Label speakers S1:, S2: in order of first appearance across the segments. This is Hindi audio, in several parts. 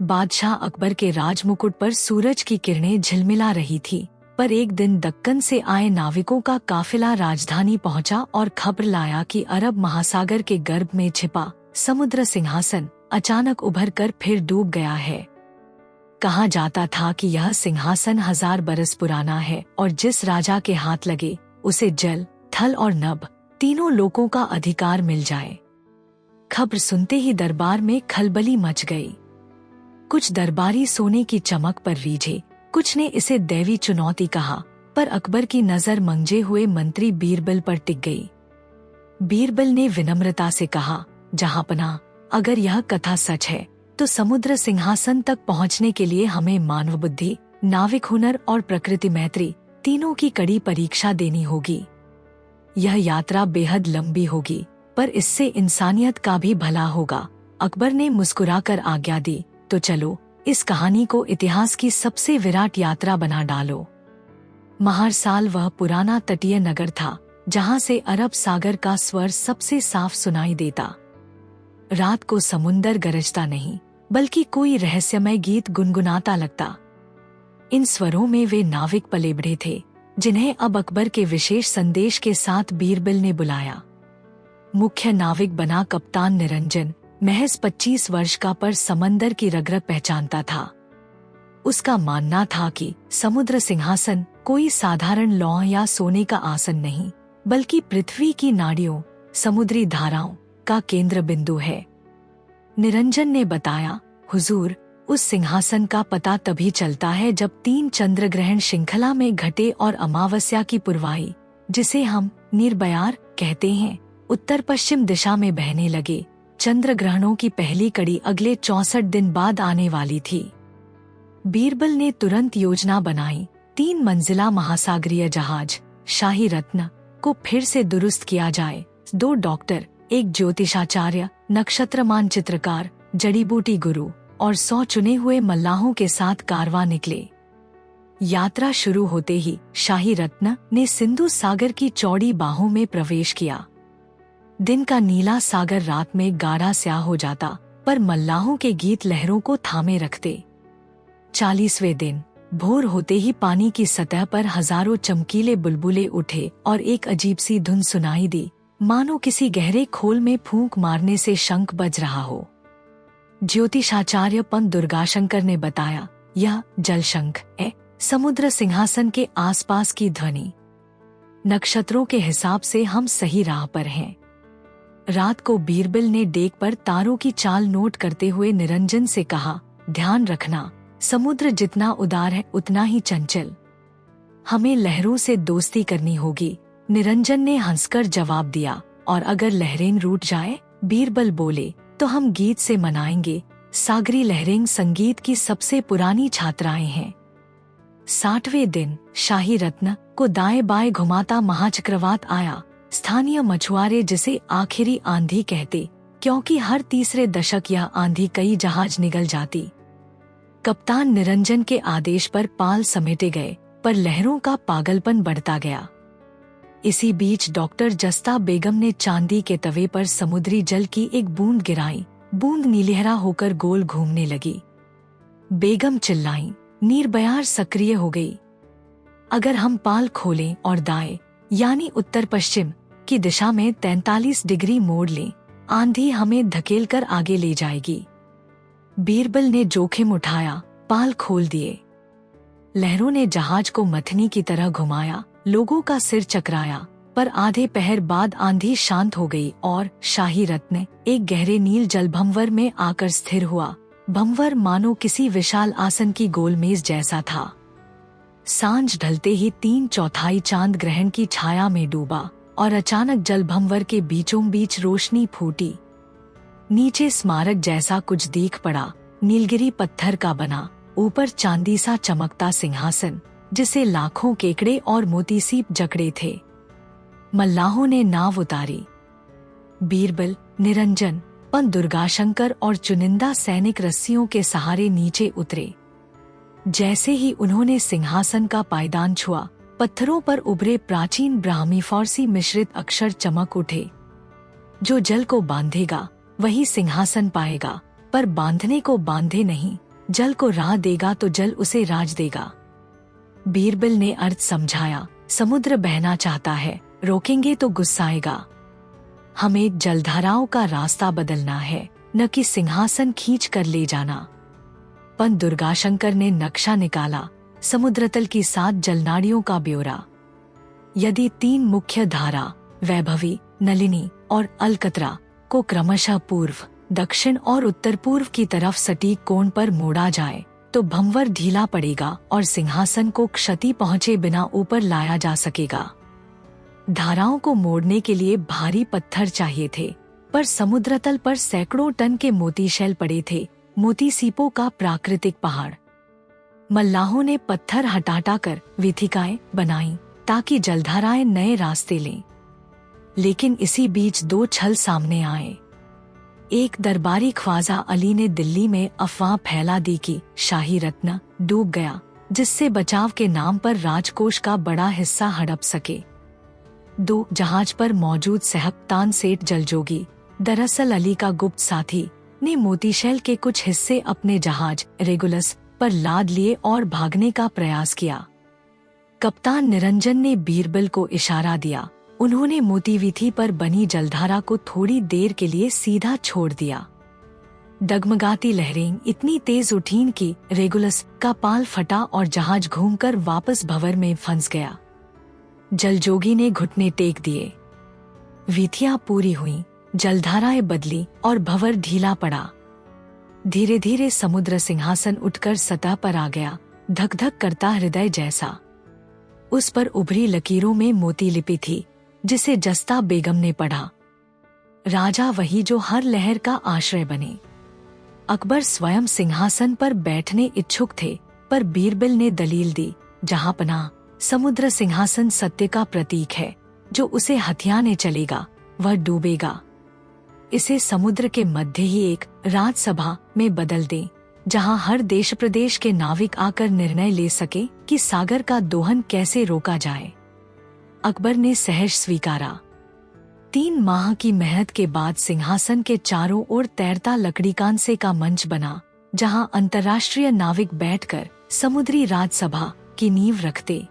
S1: बादशाह अकबर के राजमुकुट पर सूरज की किरणें झिलमिला रही थी। पर एक दिन दक्कन से आए नाविकों का काफिला राजधानी पहुंचा और खबर लाया कि अरब महासागर के गर्भ में छिपा समुद्र सिंहासन अचानक उभर कर फिर डूब गया है। कहा जाता था कि यह सिंहासन 1000 बरस पुराना है और जिस राजा के हाथ लगे उसे जल, थल और नभ तीनों लोकों का अधिकार मिल जाए। खबर सुनते ही दरबार में खलबली मच गई। कुछ दरबारी सोने की चमक पर रीझे, कुछ ने इसे दैवी चुनौती कहा, पर अकबर की नजर मंजे हुए मंत्री बीरबल पर टिक गई। बीरबल ने विनम्रता से कहा, जहांपनाह, अगर यह कथा सच है तो समुद्र सिंहासन तक पहुंचने के लिए हमें मानव बुद्धि, नाविक हुनर और प्रकृति मैत्री तीनों की कड़ी परीक्षा देनी होगी। यह यात्रा बेहद लंबी होगी, पर इससे इंसानियत का भी भला होगा। अकबर ने मुस्कुराकर आज्ञा दी, तो चलो इस कहानी को इतिहास की सबसे विराट यात्रा बना डालो। महारसाल वह पुराना तटीय नगर था जहां से अरब सागर का स्वर सबसे साफ सुनाई देता। रात को समुंदर गरजता नहीं, बल्कि कोई रहस्यमय गीत गुनगुनाता लगता। इन स्वरों में वे नाविक पले बढ़े थे जिन्हें अब अकबर के विशेष संदेश के साथ बीरबल ने बुलाया। मुख्य नाविक बना कप्तान निरंजन, महज 25 वर्ष का, पर समंदर की रग-रग पहचानता था। उसका मानना था कि समुद्र सिंहासन कोई साधारण लौह या सोने का आसन नहीं, बल्कि पृथ्वी की नाड़ियों, समुद्री धाराओं का केंद्र बिंदु है। निरंजन ने बताया, हुजूर, उस सिंहासन का पता तभी चलता है जब 3 चंद्र ग्रहण श्रृंखला में घटे और अमावस्या की पुरवाई, जिसे हम निर्बयार कहते हैं, उत्तर पश्चिम दिशा में बहने लगे। चंद्र ग्रहणों की पहली कड़ी अगले 64 दिन बाद आने वाली थी। बीरबल ने तुरंत योजना बनाई। 3 मंजिला महासागरीय जहाज शाही रत्न को फिर से दुरुस्त किया जाए। 2 डॉक्टर, 1 ज्योतिषाचार्य, नक्षत्र मानचित्रकार, जड़ी बूटी गुरु और 100 चुने हुए मल्लाहों के साथ कारवां निकले। यात्रा शुरू होते ही शाही रत्न ने सिंधु सागर की चौड़ी बाहों में प्रवेश किया। दिन का नीला सागर रात में गाढ़ा स्याह हो जाता, पर मल्लाहों के गीत लहरों को थामे रखते। 40वें दिन भोर होते ही पानी की सतह पर हजारों चमकीले बुलबुले उठे और एक अजीब सी धुन सुनाई दी, मानो किसी गहरे खोल में फूंक मारने से शंख बज रहा हो। ज्योतिषाचार्य पंत दुर्गाशंकर ने बताया, यह जलशंख है, समुद्र सिंहासन के आसपास की ध्वनि। नक्षत्रों के हिसाब से हम सही राह पर हैं। रात को बीरबल ने डेक पर तारों की चाल नोट करते हुए निरंजन से कहा, ध्यान रखना, समुद्र जितना उदार है उतना ही चंचल। हमें लहरों से दोस्ती करनी होगी। निरंजन ने हंसकर जवाब दिया, और अगर लहरें रूठ जाए, बीरबल बोले, तो हम गीत से मनाएंगे। सागरी लहरें संगीत की सबसे पुरानी छात्राएं हैं। 60वें दिन शाही रत्न को दाएं बाएं घुमाता महाचक्रवात आया। स्थानीय मछुआरे जिसे आखिरी आंधी कहते, क्योंकि हर तीसरे दशक यह आंधी कई जहाज निगल जाती। कप्तान निरंजन के आदेश पर पाल समेटे गए, पर लहरों का पागलपन बढ़ता गया। इसी बीच डॉक्टर जस्ता बेगम ने चांदी के तवे पर समुद्री जल की एक बूंद गिराई। बूंद नीलिहरा होकर गोल घूमने लगी। बेगम चिल्लाई, निर्बयार सक्रिय हो गई। अगर हम पाल खोलें और दाएं यानी उत्तर पश्चिम की दिशा में 43 डिग्री मोड़ लें, आंधी हमें धकेलकर आगे ले जाएगी। बीरबल ने जोखिम उठाया, पाल खोल दिए। लहरों ने जहाज को मथनी की तरह घुमाया, लोगों का सिर चकराया, पर आधे पहर बाद आंधी शांत हो गई और शाही रत्न एक गहरे नील जल भंवर में आकर स्थिर हुआ। भंवर मानो किसी विशाल आसन की गोलमेज जैसा था। सांझ ढलते ही 3/4 चांद ग्रहण की छाया में डूबा और अचानक जल भंवर के बीचों बीच रोशनी फूटी। नीचे स्मारक जैसा कुछ दिख पड़ा, नीलगिरी पत्थर का बना, ऊपर चांदी सा चमकता सिंहासन, जिसे लाखों केकड़े और मोतीसीप जकड़े थे। मल्लाहों ने नाव उतारी। बीरबल, निरंजन, पंत दुर्गाशंकर और चुनिंदा सैनिक रस्सियों के सहारे नीचे उतरे। जैसे ही उन्होंने सिंहासन का पायदान छुआ, पत्थरों पर उभरे प्राचीन ब्राह्मी फारसी मिश्रित अक्षर चमक उठे। जो जल को बांधेगा वही सिंहासन पाएगा, पर बांधने को बांधे नहीं, जल को राह देगा तो जल उसे राज देगा। बीरबल ने अर्थ समझाया, समुद्र बहना चाहता है, रोकेंगे तो गुस्साएगा। हमें जलधाराओं का रास्ता बदलना है, न कि सिंहासन खींच कर ले जाना। पंत दुर्गाशंकर ने नक्शा निकाला, समुद्रतल की 7 जलनाड़ियों का ब्यौरा। यदि 3 मुख्य धारा, वैभवी, नलिनी और अलकतरा को क्रमशः पूर्व, दक्षिण और उत्तर पूर्व की तरफ सटीक कोण पर मोड़ा जाए तो भंवर ढीला पड़ेगा और सिंहासन को क्षति पहुंचे बिना ऊपर लाया जा सकेगा। धाराओं को मोड़ने के लिए भारी पत्थर चाहिए थे, पर समुद्रतल पर सैकड़ों टन के मोती शैल पड़े थे, मोती सीपों का प्राकृतिक पहाड़। मल्लाहों ने पत्थर हटा कर वीथिकाएं बनाई ताकि जलधाराएं नए रास्ते लें। लेकिन इसी बीच 2 छल सामने आए। एक दरबारी ख्वाजा अली ने दिल्ली में अफवाह फैला दी कि शाही रत्न डूब गया, जिससे बचाव के नाम पर राजकोष का बड़ा हिस्सा हड़प सके। 2 जहाज पर मौजूद सहकतान सेठ जलजोगी, दरअसल अली का गुप्त साथी, ने मोतीशैल के कुछ हिस्से अपने जहाज रेगुलस पर लाद लिए और भागने का प्रयास किया। कप्तान निरंजन ने बीरबल को इशारा दिया। उन्होंने मोतीवीथी पर बनी जलधारा को थोड़ी देर के लिए सीधा छोड़ दिया। डगमगाती लहरें इतनी तेज उठीं कि रेगुलस का पाल फटा और जहाज घूमकर वापस भंवर में फंस गया। जलजोगी ने घुटने टेक दिए। वीथियां पूरी हुई, जलधाराएं बदली और भंवर ढीला पड़ा। धीरे धीरे समुद्र सिंहासन उठकर सतह पर आ गया, धक धक करता हृदय जैसा। उस पर उभरी लकीरों में मोती लिपि थी, जिसे जस्ता बेगम ने पढ़ा। राजा वही जो हर लहर का आश्रय बने। अकबर स्वयं सिंहासन पर बैठने इच्छुक थे, पर बीरबल ने दलील दी, जहांपनाह, समुद्र सिंहासन सत्य का प्रतीक है, जो उसे हथियाने चलेगा वह डूबेगा। इसे समुद्र के मध्य ही एक राजसभा में बदल दें, जहां हर देश प्रदेश के नाविक आकर निर्णय ले सके कि सागर का दोहन कैसे रोका जाए। अकबर ने सहर्ष स्वीकारा। 3 माह की मेहनत के बाद सिंहासन के चारों ओर तैरता लकड़ीकांसे का मंच बना, जहां अंतर्राष्ट्रीय नाविक बैठकर समुद्री राजसभा की नींव रखते।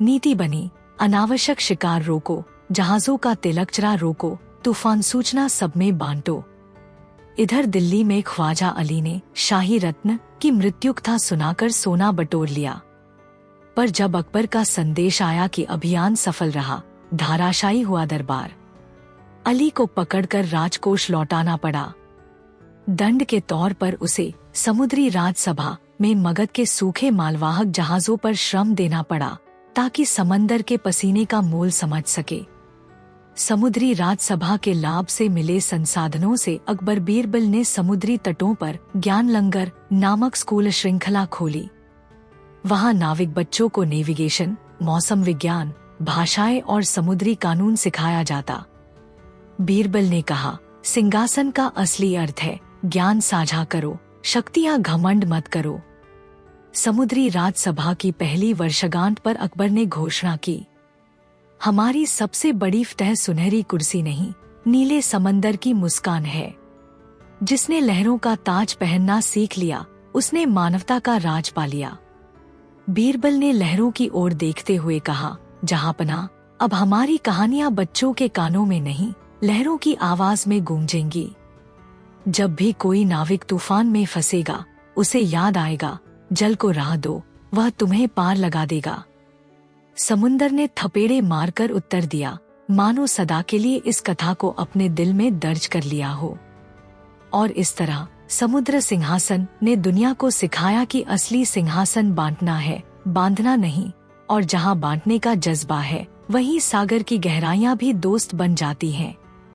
S1: नीति बनी, अनावश्यक शिकार रोको, जहाजों का तिलकचरा रोको, तूफान सूचना सब में बांटो। इधर दिल्ली में ख्वाजा अली ने शाही रत्न की मृत्युकथा सुनाकर सोना बटोर लिया। पर जब अकबर का संदेश आया कि अभियान सफल रहा, धाराशायी हुआ दरबार। अली को पकड़कर राजकोष लौटाना पड़ा। दंड के तौर पर उसे समुद्री राजसभा में मगध के सूखे मालवाहक जहाजों पर श्रम देना पड़ा, ताकि समंदर के पसीने का मोल समझ सके। समुद्री राजसभा के लाभ से मिले संसाधनों से अकबर बीरबल ने समुद्री तटों पर ज्ञान लंगर नामक स्कूल श्रृंखला खोली। वहां नाविक बच्चों को नेविगेशन, मौसम विज्ञान, भाषाएं और समुद्री कानून सिखाया जाता। बीरबल ने कहा, सिंहासन का असली अर्थ है ज्ञान साझा करो, शक्तियां घमंड मत करो। समुद्री राजसभा की पहली वर्षगांठ पर अकबर ने घोषणा की, हमारी सबसे बड़ी फतह सुनहरी कुर्सी नहीं, नीले समंदर की मुस्कान है। जिसने लहरों का ताज पहनना सीख लिया, उसने मानवता का राज पा लिया। बीरबल ने लहरों की ओर देखते हुए कहा, जहांपनाह, अब हमारी कहानियां बच्चों के कानों में नहीं, लहरों की आवाज में गूंजेंगी। जब भी कोई नाविक तूफान में फंसेगा, उसे याद आएगा, जल को राह दो, वह तुम्हें पार लगा देगा। समुंदर ने थपेड़े मारकर उत्तर दिया, मानो सदा के लिए इस कथा को अपने दिल में दर्ज कर लिया हो। और इस तरह समुद्र सिंहासन ने दुनिया को सिखाया कि असली सिंहासन बांटना है, बांधना नहीं। और जहां बांटने का जज्बा है, वहीं सागर की गहराइयां भी दोस्त बन जाती हैं।